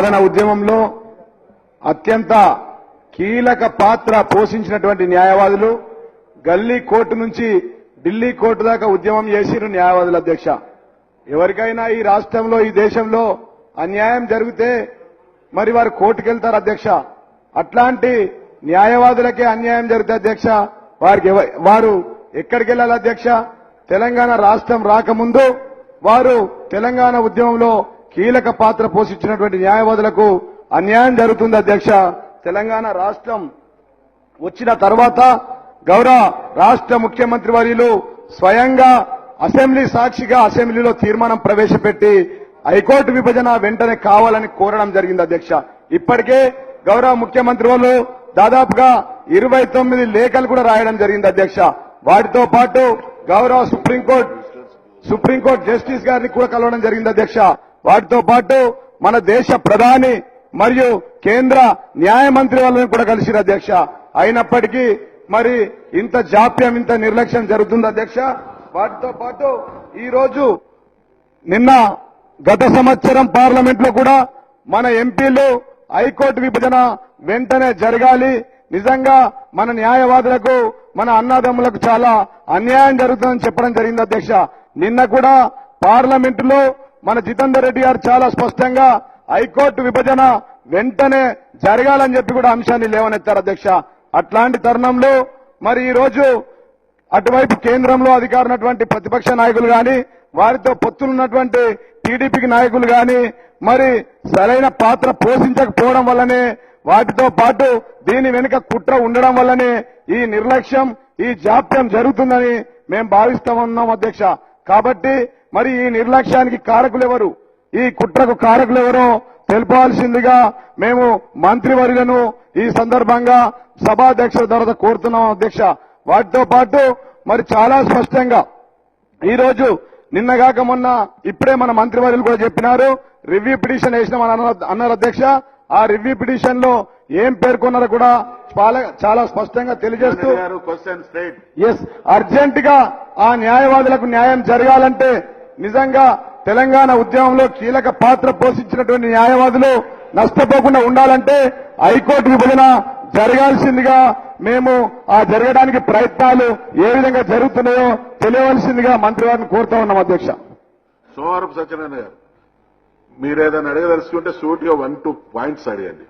సాధన ఉద్యమంలో అత్యంత కీలక పాత్ర పోషించినటువంటి న్యాయవాదులు గల్లీ కోర్టు నుంచి ఢిల్లీ కోర్టు దాకా ఉద్యమం చేసిరు న్యాయవాదుల అధ్యక్ష. ఎవరికైనా ఈ రాష్ట్రంలో ఈ దేశంలో అన్యాయం జరిగితే మరి వారు కోర్టుకెళ్తారు అధ్యక్ష. అట్లాంటి న్యాయవాదులకే అన్యాయం జరిగితే అధ్యక్ష వారు ఎక్కడికి వెళ్లాలి అధ్యక్ష? తెలంగాణ రాష్ట్రం రాకముందు వారు తెలంగాణ ఉద్యమంలో కీలక పాత్ర పోషించినటువంటి న్యాయవాదులకు అన్యాయం జరుగుతుంది అధ్యక్ష. తెలంగాణ రాష్ట్రం వచ్చిన తర్వాత గౌరవ రాష్ట్ర ముఖ్యమంత్రి వర్యులు స్వయంగా అసెంబ్లీ సాక్షిగా అసెంబ్లీలో తీర్మానం ప్రవేశపెట్టి హైకోర్టు విభజన వెంటనే కావాలని కోరడం జరిగింది అధ్యక్ష. ఇప్పటికే గౌరవ ముఖ్యమంత్రి వాళ్ళు దాదాపుగా 29 లేఖలు కూడా రాయడం జరిగింది అధ్యక్ష. వాటితో పాటు గౌరవ సుప్రీంకోర్టు జస్టిస్ గారిని కూడా కలవడం జరిగింది అధ్యక్ష. వాటితో పాటు మన దేశ ప్రధాని మరియు కేంద్ర న్యాయ మంత్రి వాళ్ళని కూడా కలిసిరు అధ్యక్ష. అయినప్పటికీ మరి ఇంత జాప్యం ఇంత నిర్లక్ష్యం జరుగుతుంది అధ్యక్ష. వాటితో పాటు ఈ రోజు నిన్న గత సంవత్సరం పార్లమెంట్ లో కూడా మన ఎంపీలు హైకోర్టు విభజన వెంటనే జరగాలి, నిజంగా మన న్యాయవాదులకు మన అన్నదమ్ములకు చాలా అన్యాయం జరుగుతుందని చెప్పడం జరిగింది అధ్యక్ష. నిన్న కూడా పార్లమెంటులో మన జితేందర్ రెడ్డి గారు చాలా స్పష్టంగా హైకోర్టు విభజన వెంటనే జరగాలని చెప్పి కూడా అంశాన్ని లేవనెత్తారు అధ్యక్ష. అట్లాంటి తరుణంలో మరి ఈ రోజు అటువైపు కేంద్రంలో అధికారున్నటువంటి ప్రతిపక్ష నాయకులు గాని వారితో పొత్తులున్నటువంటి టీడీపీకి నాయకులు గాని మరి సరైన పాత్ర పోషించకపోవడం వల్లనే, వాటితో పాటు దీని వెనుక కుట్ర ఉండడం వల్లనే ఈ నిర్లక్ష్యం ఈ జాప్యం జరుగుతుందని మేము భావిస్తా ఉన్నాం అధ్యక్ష. కాబట్టి మరి ఈ నిర్లక్ష్యానికి కారకులెవరు, ఈ కుట్రకు కారకులెవరో తెలుపవలసిందిగా మేము మంత్రివర్యులను ఈ సందర్భంగా సభాధ్యక్షుల ద్వారా కోరుతున్నాం అధ్యక్ష. వాటితో పాటు మరి చాలా స్పష్టంగా ఈ రోజు నిన్నగాక మొన్న ఇప్పుడే మన మంత్రివర్యులు కూడా చెప్పినారు, రివ్యూ పిటిషన్ వేసినామని అన్నారు అధ్యక్ష. ఆ రివ్యూ పిటిషన్ లో ఏం పేర్కొన్నారో కూడా చాలా స్పష్టంగా తెలియజేస్తూ అర్జెంట్ గా ఆ న్యాయవాదులకు న్యాయం జరగాలంటే, నిజంగా తెలంగాణ ఉద్యమంలో కీలక పాత్ర పోషించినటువంటి న్యాయవాదులు నష్టపోకుండా ఉండాలంటే హైకోర్టు విభజన జరగాల్సిందిగా మేము ఆ జరగడానికి ప్రయత్నాలు ఏ విధంగా జరుగుతున్నాయో తెలియవలసిందిగా మంత్రి వారిని కోరుతా ఉన్నాం అధ్యక్ష. సోమవారపు సత్యనారాయణ గారు, మీరేదైనా అడగదలుచుకుంటే సూటిగా 1-2 పాయింట్స్ అడగండి.